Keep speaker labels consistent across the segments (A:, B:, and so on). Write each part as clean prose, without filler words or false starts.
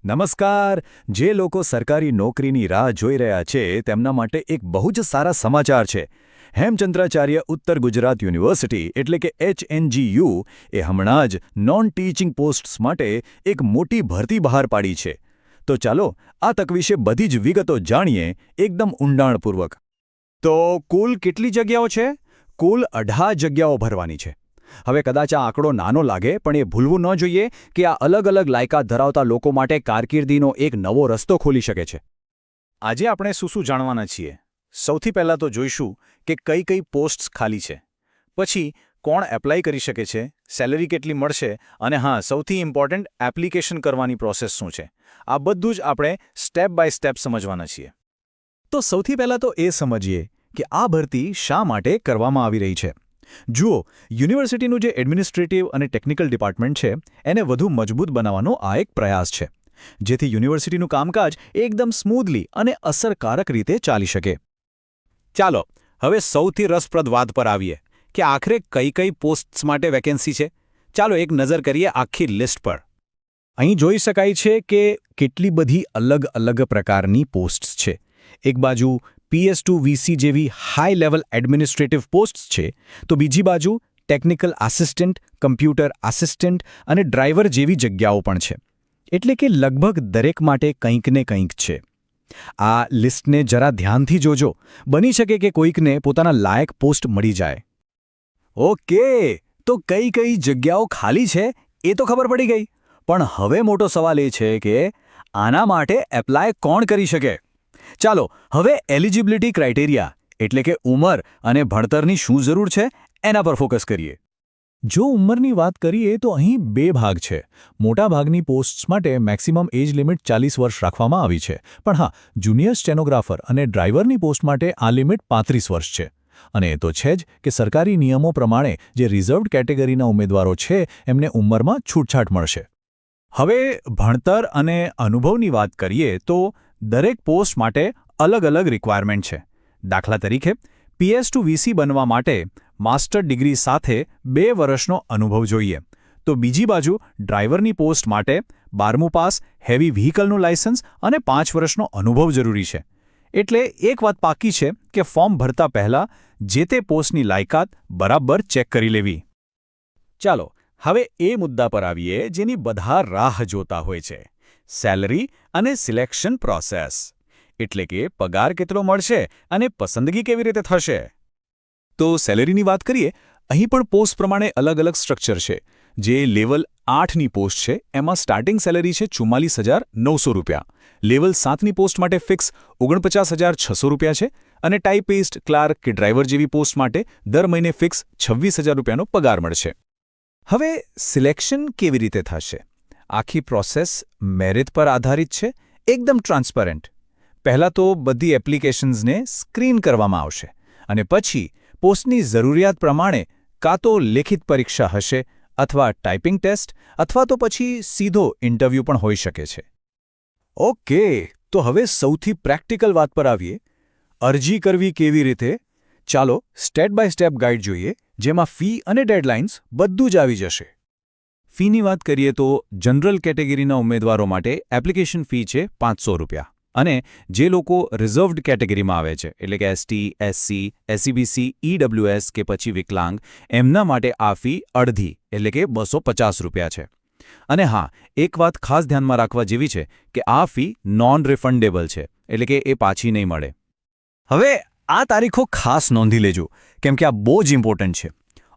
A: નમસ્કાર. જે લોકો સરકારી નોકરીની રાહ જોઈ રહ્યા છે તેમના માટે એક બહુ જ સારા સમાચાર છે. હેમચંદ્રાચાર્ય ઉત્તર ગુજરાત યુનિવર્સિટી એટલે કે HNGU એ હમણાં જ નોન ટીચિંગ પોસ્ટ્સ માટે એક મોટી ભરતી બહાર પાડી છે. તો ચાલો આ તક વિશે બધી જ વિગતો જાણીએ એકદમ ઊંડાણપૂર્વક. તો કુલ કેટલી જગ્યાઓ છે? કુલ 18 જગ્યાઓ ભરવાની છે. હવે કદાચ આ આંકડો નાનો લાગે પણ એ ભૂલવું ન જોઈએ કે આ અલગ અલગ લાયકાત ધરાવતા લોકો માટે કારકિર્દીનો એક નવો રસ્તો ખોલી શકે છે.
B: આજે આપણે શું જાણવાના છીએ? સૌથી પહેલાં તો જોઈશું કે કઈ કઈ પોસ્ટ્સ ખાલી છે. પછી કોણ એપ્લાય કરી શકે છે, સેલરી કેટલી મળશે અને હા, સૌથી ઇમ્પોર્ટન્ટ એપ્લિકેશન કરવાની પ્રોસેસ શું છે. આ બધું જ આપણે સ્ટેપ બાય સ્ટેપ સમજવાના છીએ.
A: તો સૌથી પહેલાં તો એ સમજીએ કે આ ભરતી શા માટે કરવામાં આવી રહી છે. જુઓ, યુનિવર્સિટીનું જે એડમિનિસ્ટ્રેટિવ અને ટેકનિકલ ડિપાર્ટમેન્ટ છે એને વધુ મજબૂત બનાવવાનો આ એક પ્રયાસ છે, જેથી યુનિવર્સિટીનું કામકાજ એકદમ સ્મૂધલી અને અસરકારક રીતે ચાલી શકે.
B: ચાલો હવે સૌથી રસપ્રદ વાત પર આવીએ કે આખરે કઈ કઈ પોસ્ટ્સ માટે વેકેન્સી છે. ચાલો એક નજર કરીએ આખી લિસ્ટ પર.
A: અહીં જોઈ શકાય છે કે કેટલી બધી અલગ અલગ પ્રકારની પોસ્ટ્સ છે. એક બાજુ PS2 VC જેવી હાઈ લેવલ એડમિનિસ્ટ્રેટિવ પોસ્ટ્સ છે, તો બીજી બાજુ ટેકનિકલ આસિસ્ટન્ટ, કમ્પ્યુટર આસિસ્ટન્ટ અને ડ્રાઈવર જેવી જગ્યાઓ પણ છે. એટલે કે લગભગ દરેક માટે કંઈક ને કંઈક છે. આ લિસ્ટને જરા ધ્યાનથી જોજો. બની શકે કે કોઈકને પોતાના લાયક પોસ્ટ મળી જાય. ઓકે, તો કઈ કઈ જગ્યાઓ ખાલી છે એ તો ખબર પડી ગઈ. પણ હવે મોટો સવાલ એ છે કે આના માટે એપ્લાય કોણ કરી શકે? ચાલો હવે એલિજિબિલિટી ક્રાઇટેરિયા એટલે કે ઉંમર અને ભણતરની શું જરૂર છે એના પર ફોકસ કરીએ. જો ઉંમરની વાત કરીએ તો અહીં બે ભાગ છે. મોટા ભાગની પોસ્ટ્સ માટે મેક્સિમમ એજ લિમિટ 40 વર્ષ રાખવામાં આવી છે. પણ હા, જુનિયર સ્ટેનોગ્રાફર અને ડ્રાઈવરની પોસ્ટ માટે આ લિમિટ 35 વર્ષ છે. અને એ તો છે જ કે સરકારી નિયમો પ્રમાણે જે રિઝર્વ્ડ કેટેગરીના ઉમેદવારો છે એમને ઉંમરમાં છૂટછાટ મળશે. હવે ભણતર અને અનુભવની વાત કરીએ તો દરેક પોસ્ટ માટે અલગ અલગ રિક્વાયરમેન્ટ છે. દાખલા તરીકે PS2 VC બનવા માટે માસ્ટર ડિગ્રી સાથે 2 વર્ષનો અનુભવ જોઈએ. તો બીજી બાજુ ડ્રાઈવરની પોસ્ટ માટે 12મું પાસ, હેવી વ્હીકલનું લાયસન્સ અને 5 વર્ષનો અનુભવ જરૂરી છે. એટલે એક વાત પાકી છે કે ફોર્મ ભરતા પહેલાં જે તે પોસ્ટની લાયકાત બરાબર ચેક કરી લેવી. ચાલો હવે એ મુદ્દા પર આવીએ જેની બધા રાહ જોતા હોય છે: સેલરી અને સિલેક્શન પ્રોસેસ. એટલે કે પગાર કેટલો મળશે અને પસંદગી કેવી રીતે થશે. તો સેલરીની વાત કરીએ. અહીં પણ પોસ્ટ પ્રમાણે અલગ અલગ સ્ટ્રક્ચર છે. જે લેવલ 8ની પોસ્ટ છે એમાં સ્ટાર્ટિંગ સેલરી છે ₹44,900. લેવલ 7ની પોસ્ટ માટે ફિક્સ ₹49,600 છે અને ટાઈપિસ્ટ, ક્લાર્ક કે ડ્રાઈવર જેવી પોસ્ટ માટે દર મહિને ફિક્સ ₹26,000નો પગાર મળશે. હવે સિલેક્શન કેવી રીતે થશે? આખી પ્રોસેસ મેરિટ પર આધારિત છે, એકદમ ટ્રાન્સપરન્ટ. પહેલાં તો બધી એપ્લિકેશન્સને સ્ક્રીન કરવામાં આવશે અને પછી પોસ્ટની જરૂરિયાત પ્રમાણે કાં તો લેખિત પરીક્ષા હશે અથવા ટાઈપિંગ ટેસ્ટ અથવા તો પછી સીધો ઇન્ટરવ્યૂ પણ હોઈ શકે છે. ઓકે, તો હવે સૌથી પ્રેક્ટિકલ વાત પર આવીએ. અરજી કરવી કેવી રીતે? ચાલો સ્ટેપ બાય સ્ટેપ ગાઈડ જોઈએ, જેમાં ફી અને ડેડલાઇન્સ બધું જ આવી જશે. ફીની વાત કરીએ તો જનરલ કેટેગરીના ઉમેદવારો માટે એપ્લિકેશન ફી છે ₹500 અને જે લોકો રિઝર્વ્ડ કેટેગરીમાં આવે છે એટલે કે ST, SC, SEBC, EWS કે પછી વિકલાંગ, એમના માટે આ ફી અડધી એટલે કે ₹250 છે. અને હા, એક વાત ખાસ ધ્યાનમાં રાખવા જેવી છે કે આ ફી નોન રિફંડેબલ છે એટલે કે એ પાછી નહીં મળે. હવે આ તારીખો ખાસ નોંધી લેજો કેમ કે આ બહુ જ ઇમ્પોર્ટન્ટ છે.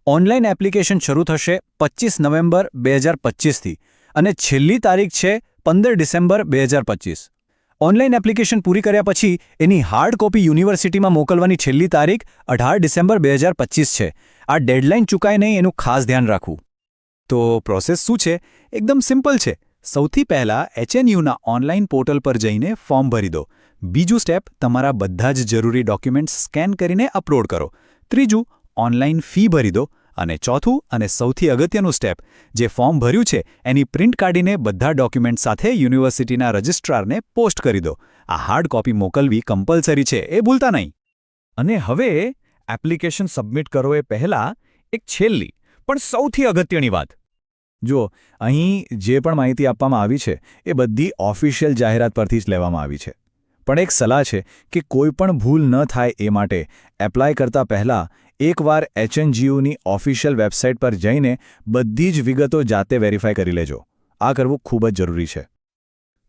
A: ઓનલાઈન એપ્લિકેશન શરૂ થશે 25 નવેમ્બર 2025થી અને છેલ્લી તારીખ છે 15 ડિસેમ્બર 2025. ઓનલાઈન એપ્લિકેશન પૂરી કર્યા પછી એની હાર્ડ કોપી યુનિવર્સિટીમાં મોકલવાની છેલ્લી તારીખ 18 ડિસેમ્બર 2025 છે. આ ડેડલાઇન ચૂકાય નહીં એનું ખાસ ધ્યાન રાખવું. તો પ્રોસેસ શું છે? એકદમ સિમ્પલ છે. સૌથી પહેલાં HNUના ઓનલાઈન પોર્ટલ પર જઈને ફોર્મ ભરી દો. બીજું સ્ટેપ, તમારા બધા જ જરૂરી ડોક્યુમેન્ટ્સ સ્કેન કરીને અપલોડ કરો. ત્રીજું, ઓનલાઈન ફી ભરી દો. અને ચોથું અને સૌથી અગત્યનું સ્ટેપ, જે ફોર્મ ભર્યું છે એની પ્રિન્ટ કાઢીને બધા ડોક્યુમેન્ટ સાથે યુનિવર્સિટીના રજિસ્ટ્રારને પોસ્ટ કરી દો. આ હાર્ડ કોપી મોકલવી કમ્પલસરી છે, એ ભૂલતા નહીં. અને હવે એપ્લિકેશન સબમિટ કરો એ પહેલાં એક છેલ્લી પણ સૌથી અગત્યની વાત.
B: જુઓ, અહીં જે પણ માહિતી આપવામાં આવી છે એ બધી ઓફિશિયલ જાહેરાત પરથી જ લેવામાં આવી છે. પણ એક સલાહ છે કે કોઈ પણ ભૂલ ન થાય એ માટે એપ્લાય કરતા પહેલાં એકવાર HNGUની ઓફિશિયલ વેબસાઇટ પર જઈને બધી જ વિગતો જાતે વેરીફાઈ કરી લેજો. આ કરવું ખૂબ જ જરૂરી છે.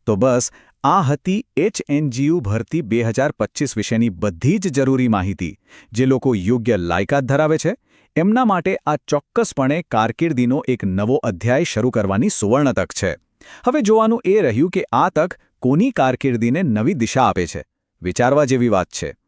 B: તો બસ આ હતી HNGU ભરતી 2025 વિશેની બધી જ જરૂરી માહિતી. જે લોકો યોગ્ય લાયકાત ધરાવે છે એમના માટે આ ચોક્કસપણે કારકિર્દીનો એક નવો અધ્યાય શરૂ કરવાની સુવર્ણ તક છે. હવે જોવાનું એ રહ્યું કે આ તક કોની કારકિર્દીને નવી દિશા આપે છે. વિચારવા જેવી વાત છે.